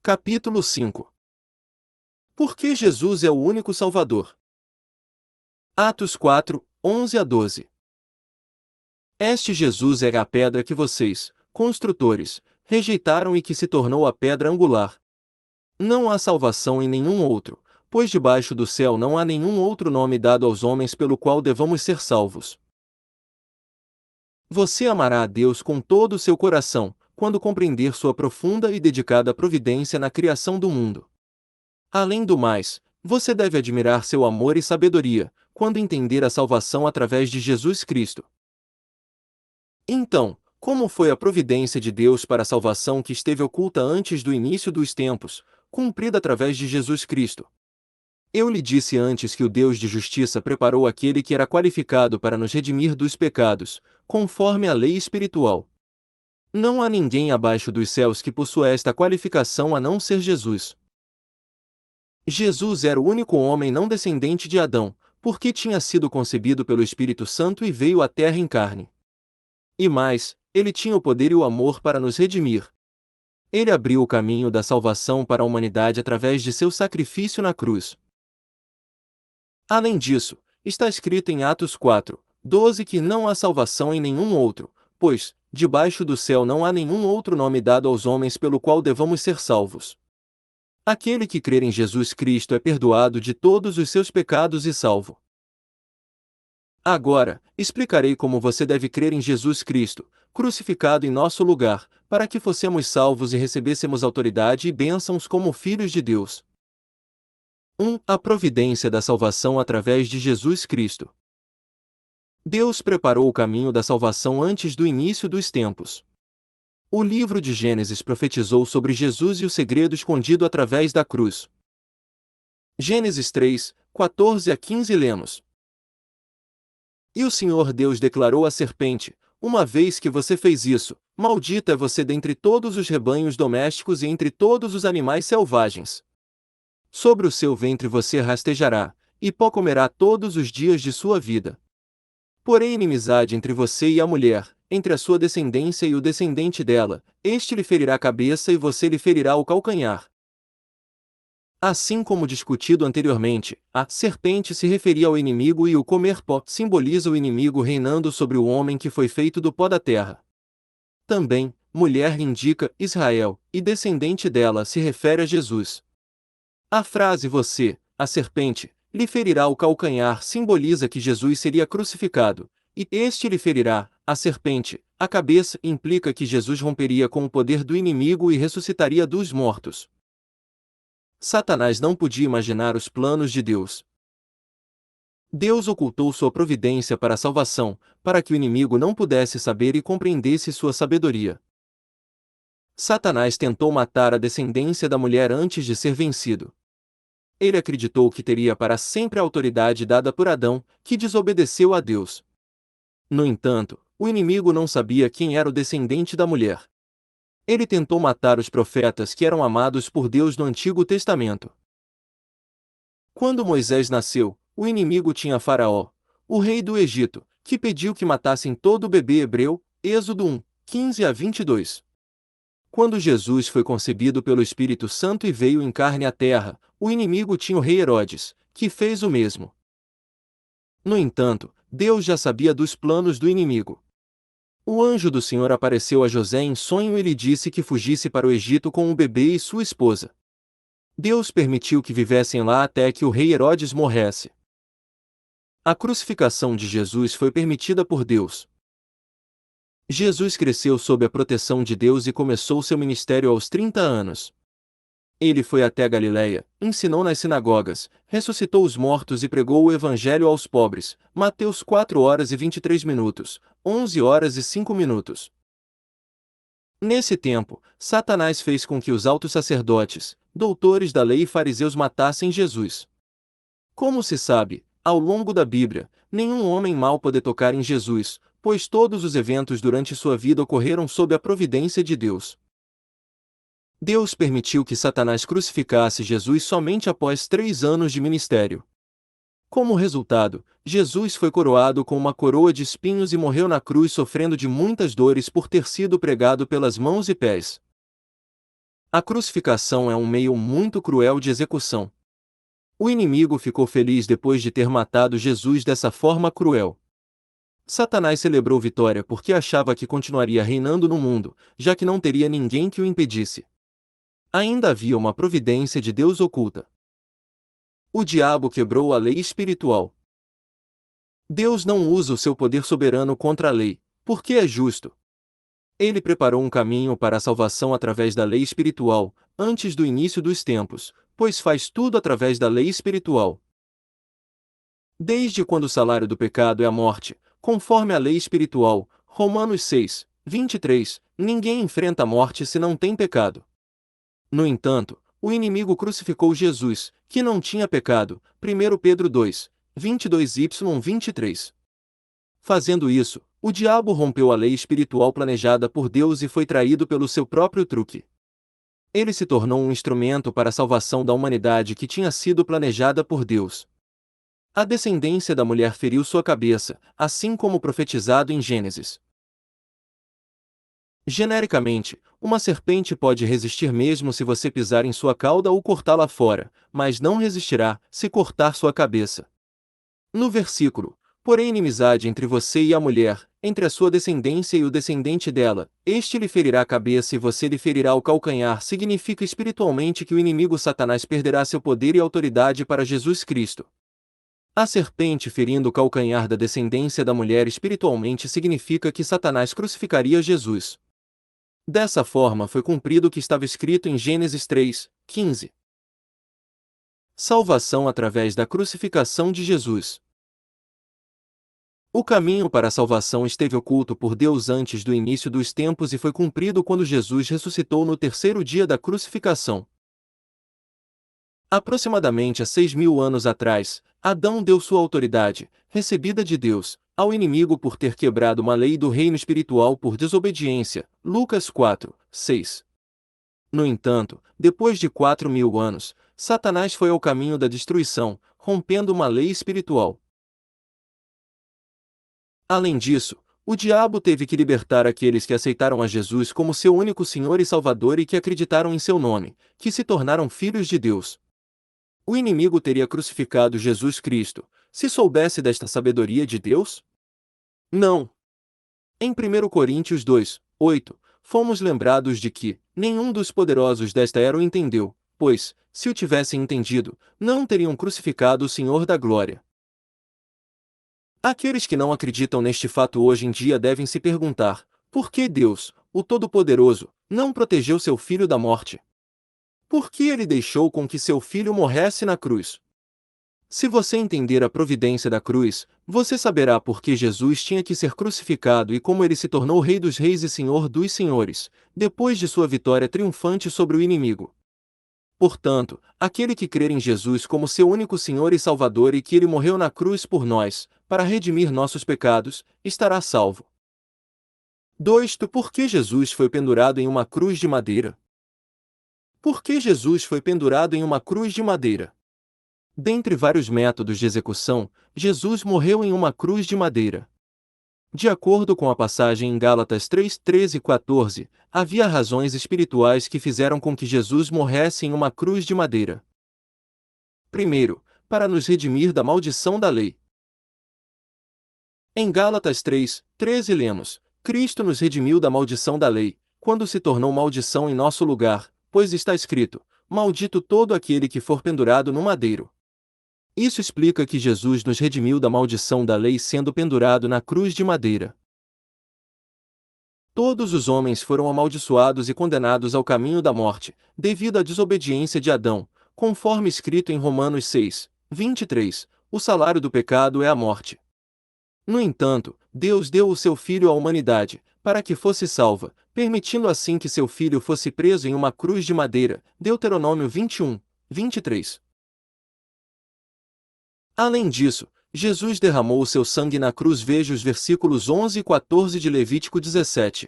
Capítulo 5. Por que Jesus é o único Salvador? Atos 4, 11 a 12. Este Jesus é a pedra que vocês, construtores, rejeitaram e que se tornou a pedra angular. Não há salvação em nenhum outro, pois debaixo do céu não há nenhum outro nome dado aos homens pelo qual devamos ser salvos. Você amará a Deus com todo o seu coração, quando compreender sua profunda e dedicada providência na criação do mundo. Além do mais, você deve admirar seu amor e sabedoria, quando entender a salvação através de Jesus Cristo. Então, como foi a providência de Deus para a salvação que esteve oculta antes do início dos tempos, cumprida através de Jesus Cristo? Eu lhe disse antes que o Deus de justiça preparou aquele que era qualificado para nos redimir dos pecados, conforme a lei espiritual. Não há ninguém abaixo dos céus que possua esta qualificação a não ser Jesus. Jesus era o único homem não descendente de Adão, porque tinha sido concebido pelo Espírito Santo e veio à terra em carne. E mais, ele tinha o poder e o amor para nos redimir. Ele abriu o caminho da salvação para a humanidade através de seu sacrifício na cruz. Além disso, está escrito em Atos 4, 12 que não há salvação em nenhum outro, pois, debaixo do céu não há nenhum outro nome dado aos homens pelo qual devamos ser salvos. Aquele que crer em Jesus Cristo é perdoado de todos os seus pecados e salvo. Agora, explicarei como você deve crer em Jesus Cristo, crucificado em nosso lugar, para que fossemos salvos e recebêssemos autoridade e bênçãos como filhos de Deus. 1. A providência da salvação através de Jesus Cristo. Deus preparou o caminho da salvação antes do início dos tempos. O livro de Gênesis profetizou sobre Jesus e o segredo escondido através da cruz. Gênesis 3, 14 a 15 lemos. E o Senhor Deus declarou à serpente: uma vez que você fez isso, maldita é você dentre todos os rebanhos domésticos e entre todos os animais selvagens. Sobre o seu ventre você rastejará, e pó comerá todos os dias de sua vida. Porém inimizade entre você e a mulher, entre a sua descendência e o descendente dela, este lhe ferirá a cabeça e você lhe ferirá o calcanhar. Assim como discutido anteriormente, a serpente se referia ao inimigo e o comer pó simboliza o inimigo reinando sobre o homem que foi feito do pó da terra. Também, mulher indica Israel, e descendente dela se refere a Jesus. A frase você, a serpente, lhe ferirá o calcanhar simboliza que Jesus seria crucificado, e este lhe ferirá, a serpente, a cabeça implica que Jesus romperia com o poder do inimigo e ressuscitaria dos mortos. Satanás não podia imaginar os planos de Deus. Deus ocultou sua providência para a salvação, para que o inimigo não pudesse saber e compreendesse sua sabedoria. Satanás tentou matar a descendência da mulher antes de ser vencido. Ele acreditou que teria para sempre a autoridade dada por Adão, que desobedeceu a Deus. No entanto, o inimigo não sabia quem era o descendente da mulher. Ele tentou matar os profetas que eram amados por Deus no Antigo Testamento. Quando Moisés nasceu, o inimigo tinha Faraó, o rei do Egito, que pediu que matassem todo o bebê hebreu, Êxodo 1, 15 a 22. Quando Jesus foi concebido pelo Espírito Santo e veio em carne à terra, o inimigo tinha o rei Herodes, que fez o mesmo. No entanto, Deus já sabia dos planos do inimigo. O anjo do Senhor apareceu a José em sonho e lhe disse que fugisse para o Egito com o bebê e sua esposa. Deus permitiu que vivessem lá até que o rei Herodes morresse. A crucificação de Jesus foi permitida por Deus. Jesus cresceu sob a proteção de Deus e começou seu ministério aos 30 anos. Ele foi até a Galiléia, ensinou nas sinagogas, ressuscitou os mortos e pregou o evangelho aos pobres. Mateus 4 horas e 23 minutos, 11 horas e 5 minutos. Nesse tempo, Satanás fez com que os altos sacerdotes, doutores da lei e fariseus matassem Jesus. Como se sabe, ao longo da Bíblia, nenhum homem mau pôde tocar em Jesus, pois todos os eventos durante sua vida ocorreram sob a providência de Deus. Deus permitiu que Satanás crucificasse Jesus somente após 3 anos de ministério. Como resultado, Jesus foi coroado com uma coroa de espinhos e morreu na cruz sofrendo de muitas dores por ter sido pregado pelas mãos e pés. A crucificação é um meio muito cruel de execução. O inimigo ficou feliz depois de ter matado Jesus dessa forma cruel. Satanás celebrou vitória porque achava que continuaria reinando no mundo, já que não teria ninguém que o impedisse. Ainda havia uma providência de Deus oculta. O diabo quebrou a lei espiritual. Deus não usa o seu poder soberano contra a lei, porque é justo. Ele preparou um caminho para a salvação através da lei espiritual, antes do início dos tempos, pois faz tudo através da lei espiritual. Desde quando o salário do pecado é a morte, conforme a lei espiritual, Romanos 6, 23, ninguém enfrenta a morte se não tem pecado. No entanto, o inimigo crucificou Jesus, que não tinha pecado, 1 Pedro 2, 22y23. Fazendo isso, o diabo rompeu a lei espiritual planejada por Deus e foi traído pelo seu próprio truque. Ele se tornou um instrumento para a salvação da humanidade que tinha sido planejada por Deus. A descendência da mulher feriu sua cabeça, assim como profetizado em Gênesis. Genericamente, uma serpente pode resistir mesmo se você pisar em sua cauda ou cortá-la fora, mas não resistirá se cortar sua cabeça. No versículo, porém inimizade entre você e a mulher, entre a sua descendência e o descendente dela, este lhe ferirá a cabeça e você lhe ferirá o calcanhar, significa espiritualmente que o inimigo Satanás perderá seu poder e autoridade para Jesus Cristo. A serpente ferindo o calcanhar da descendência da mulher espiritualmente significa que Satanás crucificaria Jesus. Dessa forma foi cumprido o que estava escrito em Gênesis 3, 15. Salvação através da crucificação de Jesus. O caminho para a salvação esteve oculto por Deus antes do início dos tempos e foi cumprido quando Jesus ressuscitou no terceiro dia da crucificação. Aproximadamente há 6.000 anos atrás, Adão deu sua autoridade, recebida de Deus, ao inimigo por ter quebrado uma lei do reino espiritual por desobediência. Lucas 4, 6. No entanto, depois de 4.000 anos, Satanás foi ao caminho da destruição, rompendo uma lei espiritual. Além disso, o diabo teve que libertar aqueles que aceitaram a Jesus como seu único Senhor e Salvador e que acreditaram em seu nome, que se tornaram filhos de Deus. O inimigo teria crucificado Jesus Cristo, se soubesse desta sabedoria de Deus? Não. Em 1 Coríntios 2, 8, fomos lembrados de que nenhum dos poderosos desta era o entendeu, pois, se o tivessem entendido, não teriam crucificado o Senhor da glória. Aqueles que não acreditam neste fato hoje em dia devem se perguntar: por que Deus, o Todo-Poderoso, não protegeu seu filho da morte? Por que ele deixou com que seu filho morresse na cruz? Se você entender a providência da cruz, você saberá por que Jesus tinha que ser crucificado e como ele se tornou Rei dos Reis e Senhor dos Senhores, depois de sua vitória triunfante sobre o inimigo. Portanto, aquele que crer em Jesus como seu único Senhor e Salvador e que ele morreu na cruz por nós, para redimir nossos pecados, estará salvo. 2. Por que Jesus foi pendurado em uma cruz de madeira? Por que Jesus foi pendurado em uma cruz de madeira? Dentre vários métodos de execução, Jesus morreu em uma cruz de madeira. De acordo com a passagem em Gálatas 3, 13 e 14, havia razões espirituais que fizeram com que Jesus morresse em uma cruz de madeira. Primeiro, para nos redimir da maldição da lei. Em Gálatas 3, 13 lemos: Cristo nos redimiu da maldição da lei, quando se tornou maldição em nosso lugar, pois está escrito: maldito todo aquele que for pendurado no madeiro. Isso explica que Jesus nos redimiu da maldição da lei sendo pendurado na cruz de madeira. Todos os homens foram amaldiçoados e condenados ao caminho da morte, devido à desobediência de Adão, conforme escrito em Romanos 6, 23, o salário do pecado é a morte. No entanto, Deus deu o seu Filho à humanidade, para que fosse salva, permitindo assim que seu Filho fosse preso em uma cruz de madeira. Deuteronômio 21, 23. Além disso, Jesus derramou o seu sangue na cruz. Veja os versículos 11 e 14 de Levítico 17.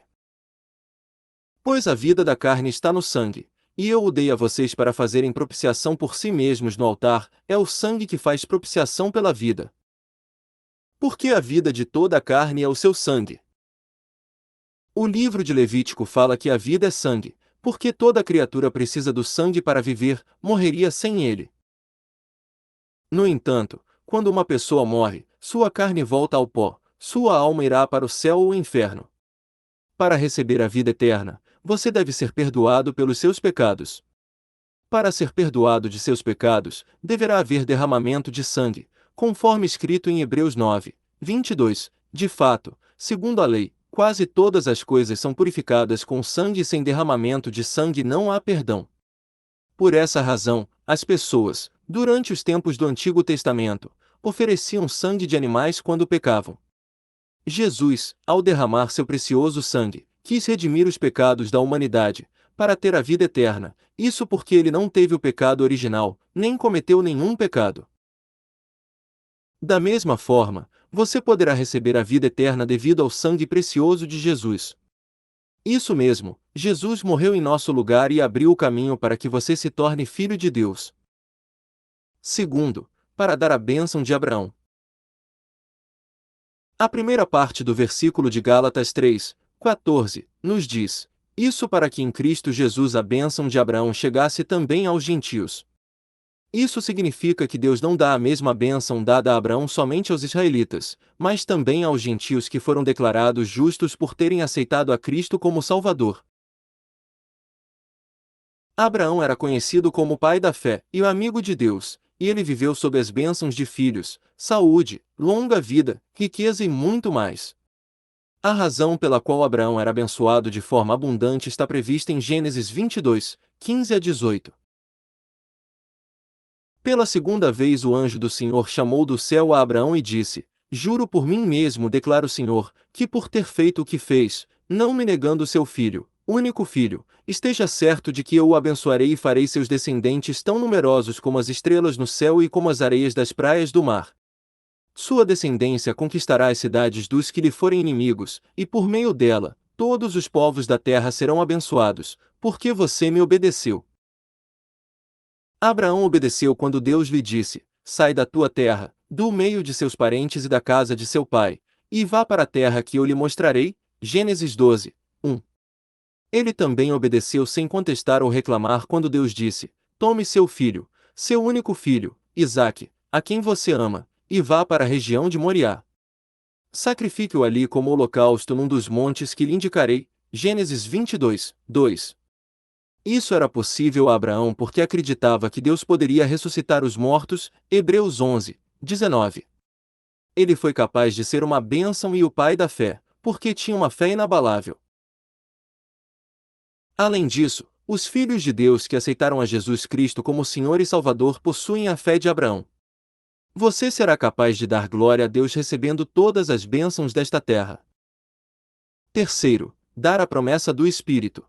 Pois a vida da carne está no sangue, e eu o dei a vocês para fazerem propiciação por si mesmos no altar, é o sangue que faz propiciação pela vida. Porque a vida de toda a carne é o seu sangue. O livro de Levítico fala que a vida é sangue, porque toda criatura precisa do sangue para viver, morreria sem ele. No entanto, quando uma pessoa morre, sua carne volta ao pó, sua alma irá para o céu ou o inferno. Para receber a vida eterna, você deve ser perdoado pelos seus pecados. Para ser perdoado de seus pecados, deverá haver derramamento de sangue, conforme escrito em Hebreus 9, 22. De fato, segundo a lei, quase todas as coisas são purificadas com sangue e sem derramamento de sangue não há perdão. Por essa razão, as pessoas, durante os tempos do Antigo Testamento, ofereciam sangue de animais quando pecavam. Jesus, ao derramar seu precioso sangue, quis redimir os pecados da humanidade, para ter a vida eterna, isso porque ele não teve o pecado original, nem cometeu nenhum pecado. Da mesma forma, você poderá receber a vida eterna devido ao sangue precioso de Jesus. Isso mesmo, Jesus morreu em nosso lugar e abriu o caminho para que você se torne filho de Deus. Segundo, para dar a bênção de Abraão. A primeira parte do versículo de Gálatas 3, 14, nos diz: isso para que em Cristo Jesus a bênção de Abraão chegasse também aos gentios. Isso significa que Deus não dá a mesma bênção dada a Abraão somente aos israelitas, mas também aos gentios que foram declarados justos por terem aceitado a Cristo como Salvador. Abraão era conhecido como o pai da fé e o amigo de Deus, e ele viveu sob as bênçãos de filhos, saúde, longa vida, riqueza e muito mais. A razão pela qual Abraão era abençoado de forma abundante está prevista em Gênesis 22, 15 a 18. Pela segunda vez o anjo do Senhor chamou do céu a Abraão e disse: juro por mim mesmo, declara o Senhor, que por ter feito o que fez, não me negando seu filho, único filho, esteja certo de que eu o abençoarei e farei seus descendentes tão numerosos como as estrelas no céu e como as areias das praias do mar. Sua descendência conquistará as cidades dos que lhe forem inimigos, e por meio dela, todos os povos da terra serão abençoados, porque você me obedeceu. Abraão obedeceu quando Deus lhe disse: sai da tua terra, do meio de seus parentes e da casa de seu pai, e vá para a terra que eu lhe mostrarei. Gênesis 12, 1. Ele também obedeceu sem contestar ou reclamar quando Deus disse: tome seu filho, seu único filho, Isaque, a quem você ama, e vá para a região de Moriá. Sacrifique-o ali como holocausto num dos montes que lhe indicarei. Gênesis 22, 2. Isso era possível a Abraão porque acreditava que Deus poderia ressuscitar os mortos. Hebreus 11, 19. Ele foi capaz de ser uma bênção e o pai da fé, porque tinha uma fé inabalável. Além disso, os filhos de Deus que aceitaram a Jesus Cristo como Senhor e Salvador possuem a fé de Abraão. Você será capaz de dar glória a Deus recebendo todas as bênçãos desta terra. Terceiro, dar a promessa do Espírito.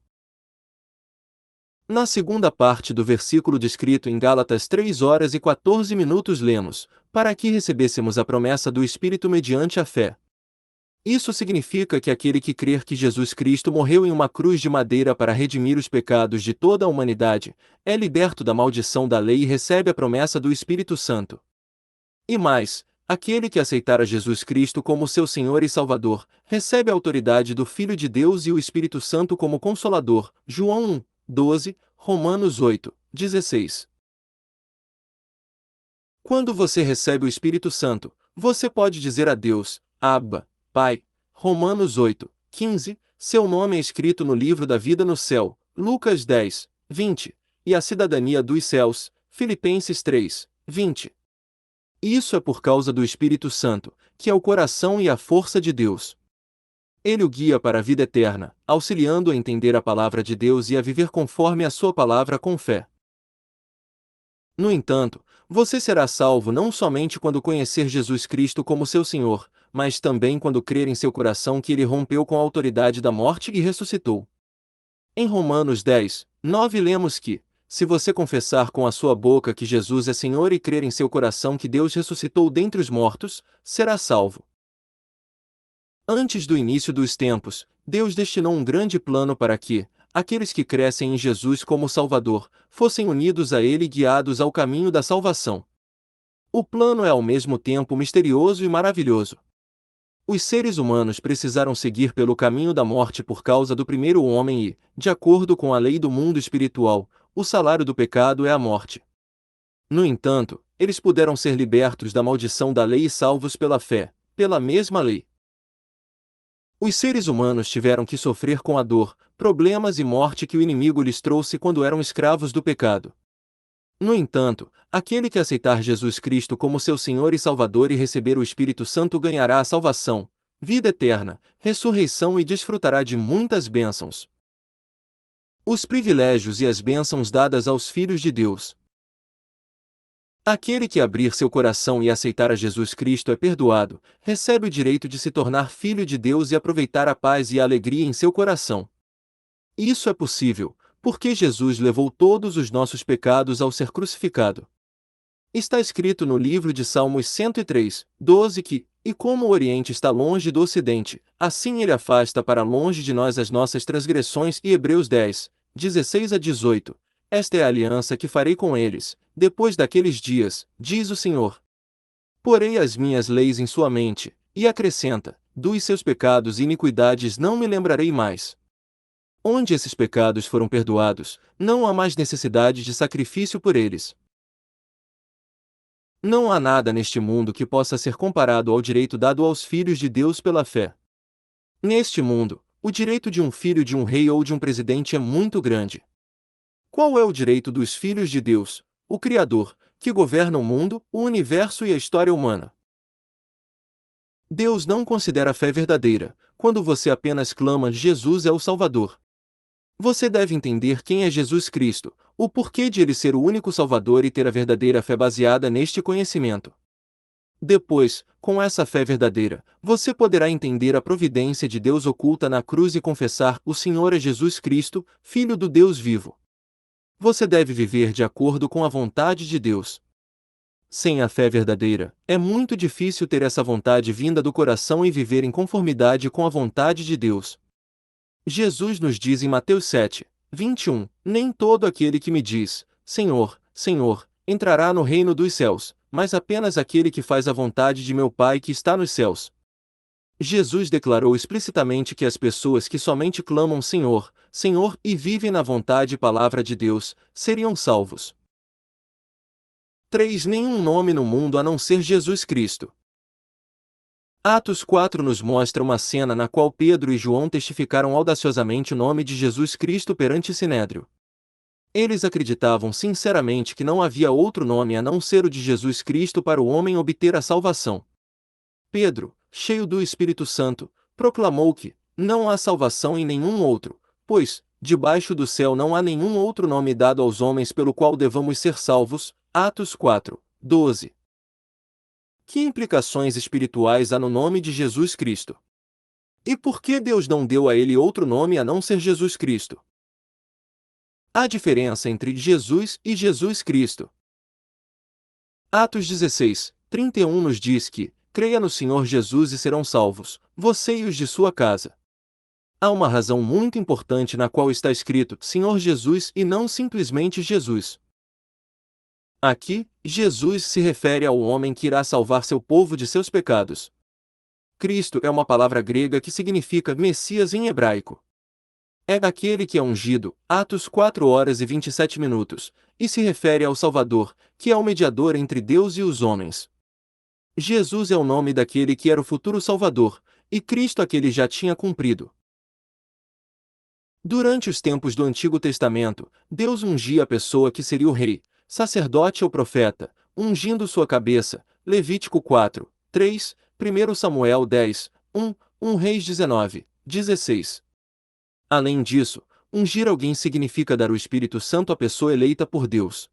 Na segunda parte do versículo descrito em Gálatas 3 horas e 14 minutos lemos: para que recebêssemos a promessa do Espírito mediante a fé. Isso significa que aquele que crer que Jesus Cristo morreu em uma cruz de madeira para redimir os pecados de toda a humanidade, é liberto da maldição da lei e recebe a promessa do Espírito Santo. E mais, aquele que aceitar a Jesus Cristo como seu Senhor e Salvador, recebe a autoridade do Filho de Deus e o Espírito Santo como Consolador. João 1, 12, Romanos 8, 16. Quando você recebe o Espírito Santo, você pode dizer a Deus: Abba, Pai. Romanos 8, 15, seu nome é escrito no livro da vida no céu. Lucas 10, 20, e a cidadania dos céus. Filipenses 3, 20. Isso é por causa do Espírito Santo, que é o coração e a força de Deus. Ele o guia para a vida eterna, auxiliando a entender a palavra de Deus e a viver conforme a sua palavra com fé. No entanto, você será salvo não somente quando conhecer Jesus Cristo como seu Senhor, mas também quando crer em seu coração que ele rompeu com a autoridade da morte e ressuscitou. Em Romanos 10, 9 lemos que: se você confessar com a sua boca que Jesus é Senhor e crer em seu coração que Deus ressuscitou dentre os mortos, será salvo. Antes do início dos tempos, Deus destinou um grande plano para que aqueles que crescem em Jesus como Salvador fossem unidos a Ele e guiados ao caminho da salvação. O plano é ao mesmo tempo misterioso e maravilhoso. Os seres humanos precisaram seguir pelo caminho da morte por causa do primeiro homem e, de acordo com a lei do mundo espiritual, o salário do pecado é a morte. No entanto, eles puderam ser libertos da maldição da lei e salvos pela fé, pela mesma lei. Os seres humanos tiveram que sofrer com a dor, problemas e morte que o inimigo lhes trouxe quando eram escravos do pecado. No entanto, aquele que aceitar Jesus Cristo como seu Senhor e Salvador e receber o Espírito Santo ganhará a salvação, vida eterna, ressurreição e desfrutará de muitas bênçãos. Os privilégios e as bênçãos dadas aos filhos de Deus. Aquele que abrir seu coração e aceitar a Jesus Cristo é perdoado, recebe o direito de se tornar filho de Deus e aproveitar a paz e a alegria em seu coração. Isso é possível, porque Jesus levou todos os nossos pecados ao ser crucificado. Está escrito no livro de Salmos 103, 12 que, e como o Oriente está longe do Ocidente, assim ele afasta para longe de nós as nossas transgressões. E Hebreus 10, 16 a 18. Esta é a aliança que farei com eles, depois daqueles dias, diz o Senhor. Porei as minhas leis em sua mente, e acrescenta, dos seus pecados e iniquidades não me lembrarei mais. Onde esses pecados foram perdoados, não há mais necessidade de sacrifício por eles. Não há nada neste mundo que possa ser comparado ao direito dado aos filhos de Deus pela fé. Neste mundo, o direito de um filho de um rei ou de um presidente é muito grande. Qual é o direito dos filhos de Deus, o Criador, que governa o mundo, o universo e a história humana? Deus não considera a fé verdadeira, quando você apenas clama Jesus é o Salvador. Você deve entender quem é Jesus Cristo, o porquê de ele ser o único Salvador e ter a verdadeira fé baseada neste conhecimento. Depois, com essa fé verdadeira, você poderá entender a providência de Deus oculta na cruz e confessar: o Senhor é Jesus Cristo, Filho do Deus vivo. Você deve viver de acordo com a vontade de Deus. Sem a fé verdadeira, é muito difícil ter essa vontade vinda do coração e viver em conformidade com a vontade de Deus. Jesus nos diz em Mateus 7, 21, nem todo aquele que me diz, Senhor, Senhor, entrará no reino dos céus, mas apenas aquele que faz a vontade de meu Pai que está nos céus. Jesus declarou explicitamente que as pessoas que somente clamam Senhor, Senhor e vivem na vontade e palavra de Deus, seriam salvos. 3. Nenhum nome no mundo a não ser Jesus Cristo. Atos 4 nos mostra uma cena na qual Pedro e João testificaram audaciosamente o nome de Jesus Cristo perante Sinédrio. Eles acreditavam sinceramente que não havia outro nome a não ser o de Jesus Cristo para o homem obter a salvação. Pedro, cheio do Espírito Santo, proclamou que não há salvação em nenhum outro, pois, debaixo do céu não há nenhum outro nome dado aos homens pelo qual devamos ser salvos. Atos 4, 12. Que implicações espirituais há no nome de Jesus Cristo? E por que Deus não deu a ele outro nome a não ser Jesus Cristo? Há diferença entre Jesus e Jesus Cristo. Atos 16, 31 nos diz que, creia no Senhor Jesus e serão salvos, você e os de sua casa. Há uma razão muito importante na qual está escrito Senhor Jesus e não simplesmente Jesus. Aqui, Jesus se refere ao homem que irá salvar seu povo de seus pecados. Cristo é uma palavra grega que significa Messias em hebraico. É aquele que é ungido, Atos 4 horas e 27 minutos, e se refere ao Salvador, que é o mediador entre Deus e os homens. Jesus é o nome daquele que era o futuro Salvador, e Cristo aquele já tinha cumprido. Durante os tempos do Antigo Testamento, Deus ungia a pessoa que seria o rei, sacerdote ou profeta, ungindo sua cabeça, Levítico 4, 3, 1 Samuel 10, 1 Reis 19, 16. Além disso, ungir alguém significa dar o Espírito Santo à pessoa eleita por Deus.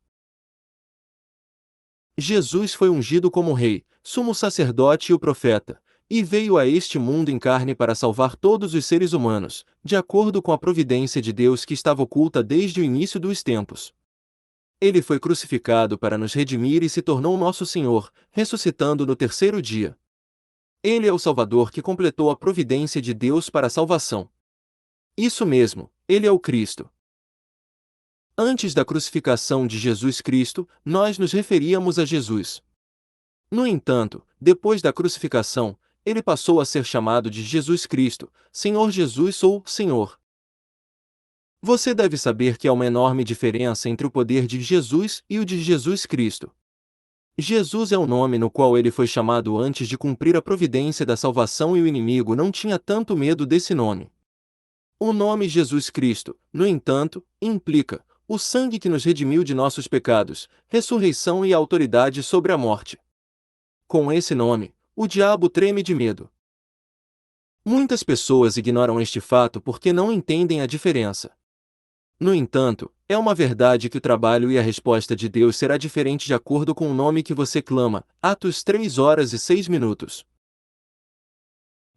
Jesus foi ungido como rei, sumo sacerdote e o profeta, e veio a este mundo em carne para salvar todos os seres humanos, de acordo com a providência de Deus que estava oculta desde o início dos tempos. Ele foi crucificado para nos redimir e se tornou nosso Senhor, ressuscitando no terceiro dia. Ele é o Salvador que completou a providência de Deus para a salvação. Isso mesmo, ele é o Cristo. Antes da crucificação de Jesus Cristo, nós nos referíamos a Jesus. No entanto, depois da crucificação, ele passou a ser chamado de Jesus Cristo, Senhor Jesus ou Senhor. Você deve saber que há uma enorme diferença entre o poder de Jesus e o de Jesus Cristo. Jesus é o nome no qual ele foi chamado antes de cumprir a providência da salvação e o inimigo não tinha tanto medo desse nome. O nome Jesus Cristo, no entanto, implica o sangue que nos redimiu de nossos pecados, ressurreição e autoridade sobre a morte. Com esse nome, o diabo treme de medo. Muitas pessoas ignoram este fato porque não entendem a diferença. No entanto, é uma verdade que o trabalho e a resposta de Deus será diferente de acordo com o nome que você clama. Atos 3:06.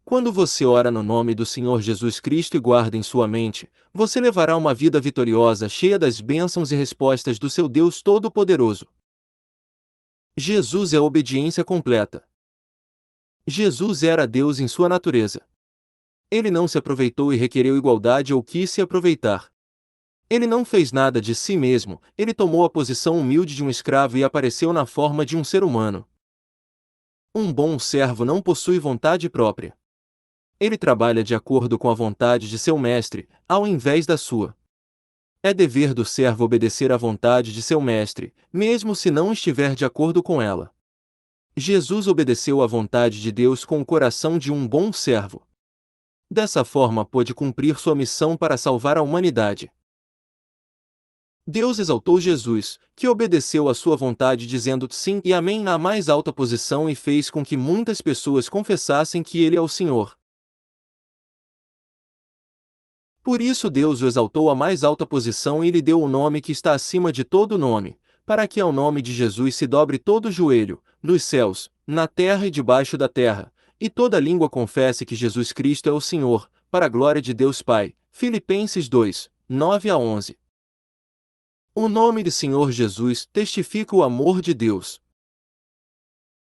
Quando você ora no nome do Senhor Jesus Cristo e guarda em sua mente, você levará uma vida vitoriosa cheia das bênçãos e respostas do seu Deus Todo-Poderoso. Jesus é a obediência completa. Jesus era Deus em sua natureza. Ele não se aproveitou e requereu igualdade ou quis se aproveitar. Ele não fez nada de si mesmo, ele tomou a posição humilde de um escravo e apareceu na forma de um ser humano. Um bom servo não possui vontade própria. Ele trabalha de acordo com a vontade de seu mestre, ao invés da sua. É dever do servo obedecer à vontade de seu mestre, mesmo se não estiver de acordo com ela. Jesus obedeceu à vontade de Deus com o coração de um bom servo. Dessa forma pôde cumprir sua missão para salvar a humanidade. Deus exaltou Jesus, que obedeceu à sua vontade dizendo sim e amém na mais alta posição e fez com que muitas pessoas confessassem que Ele é o Senhor. Por isso Deus o exaltou à mais alta posição e lhe deu o nome que está acima de todo nome, para que ao nome de Jesus se dobre todo o joelho, nos céus, na terra e debaixo da terra, e toda língua confesse que Jesus Cristo é o Senhor, para a glória de Deus Pai. Filipenses 2:9-11. O nome de Senhor Jesus testifica o amor de Deus.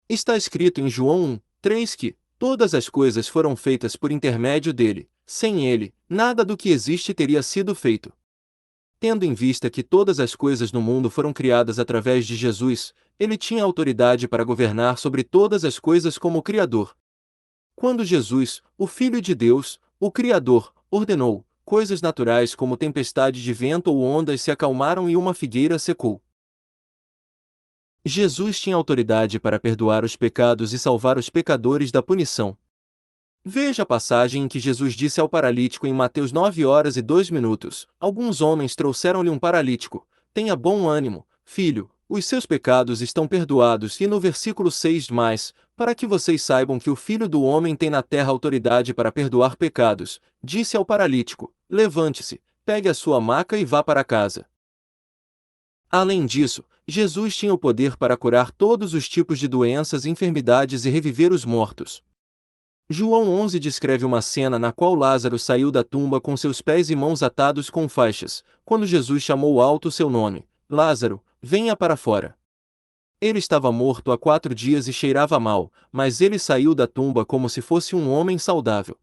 Está escrito em João 1:3 que todas as coisas foram feitas por intermédio dele, sem ele, nada do que existe teria sido feito. Tendo em vista que todas as coisas no mundo foram criadas através de Jesus, ele tinha autoridade para governar sobre todas as coisas como Criador. Quando Jesus, o Filho de Deus, o Criador, ordenou, coisas naturais como tempestade de vento ou ondas se acalmaram e uma figueira secou. Jesus tinha autoridade para perdoar os pecados e salvar os pecadores da punição. Veja a passagem em que Jesus disse ao paralítico em Mateus 9:02. Alguns homens trouxeram-lhe um paralítico. Tenha bom ânimo, filho, os seus pecados estão perdoados. E no versículo 6 mais, para que vocês saibam que o Filho do Homem tem na terra autoridade para perdoar pecados, disse ao paralítico, levante-se, pegue a sua maca e vá para casa. Além disso, Jesus tinha o poder para curar todos os tipos de doenças e enfermidades e reviver os mortos. João 11 descreve uma cena na qual Lázaro saiu da tumba com seus pés e mãos atados com faixas, quando Jesus chamou alto seu nome, Lázaro, venha para fora. Ele estava morto há 4 dias e cheirava mal, mas ele saiu da tumba como se fosse um homem saudável.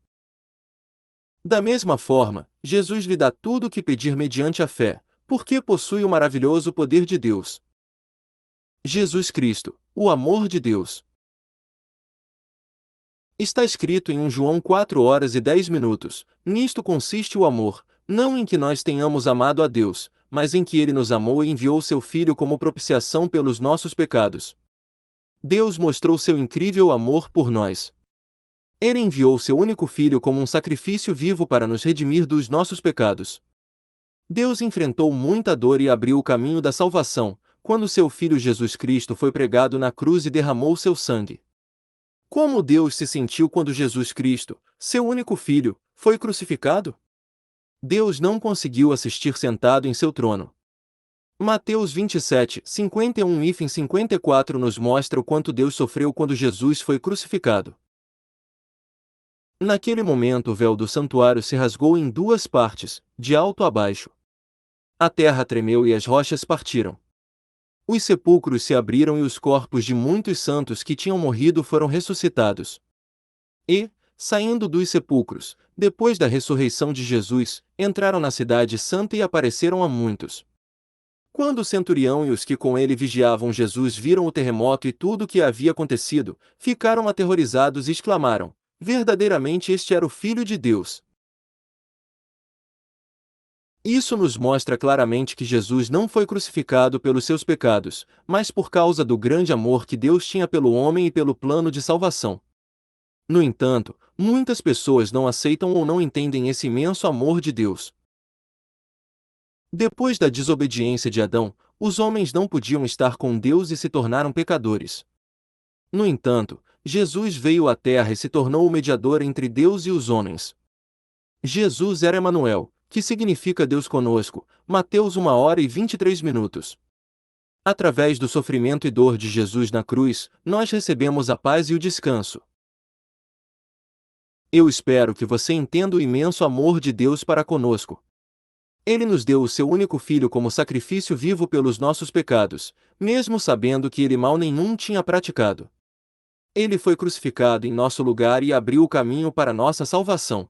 Da mesma forma, Jesus lhe dá tudo o que pedir mediante a fé, porque possui o maravilhoso poder de Deus. Jesus Cristo, o amor de Deus. Está escrito em 1 João 4:10. Nisto consiste o amor, não em que nós tenhamos amado a Deus, mas em que Ele nos amou e enviou seu Filho como propiciação pelos nossos pecados. Deus mostrou seu incrível amor por nós. Ele enviou seu único Filho como um sacrifício vivo para nos redimir dos nossos pecados. Deus enfrentou muita dor e abriu o caminho da salvação, quando seu Filho Jesus Cristo foi pregado na cruz e derramou seu sangue. Como Deus se sentiu quando Jesus Cristo, seu único Filho, foi crucificado? Deus não conseguiu assistir sentado em seu trono. Mateus 27:51-54 nos mostra o quanto Deus sofreu quando Jesus foi crucificado. Naquele momento o véu do santuário se rasgou em 2 partes, de alto a baixo. A terra tremeu e as rochas partiram. Os sepulcros se abriram e os corpos de muitos santos que tinham morrido foram ressuscitados. E, saindo dos sepulcros, depois da ressurreição de Jesus, entraram na cidade santa e apareceram a muitos. Quando o centurião e os que com ele vigiavam Jesus viram o terremoto e tudo o que havia acontecido, ficaram aterrorizados e exclamaram: verdadeiramente este era o Filho de Deus. Isso nos mostra claramente que Jesus não foi crucificado pelos seus pecados, mas por causa do grande amor que Deus tinha pelo homem e pelo plano de salvação. No entanto, muitas pessoas não aceitam ou não entendem esse imenso amor de Deus. Depois da desobediência de Adão, os homens não podiam estar com Deus e se tornaram pecadores. No entanto, Jesus veio à Terra e se tornou o mediador entre Deus e os homens. Jesus era Emanuel, que significa Deus conosco, Mateus 1h23. Através do sofrimento e dor de Jesus na cruz, nós recebemos a paz e o descanso. Eu espero que você entenda o imenso amor de Deus para conosco. Ele nos deu o seu único Filho como sacrifício vivo pelos nossos pecados, mesmo sabendo que ele mal nenhum tinha praticado. Ele foi crucificado em nosso lugar e abriu o caminho para nossa salvação.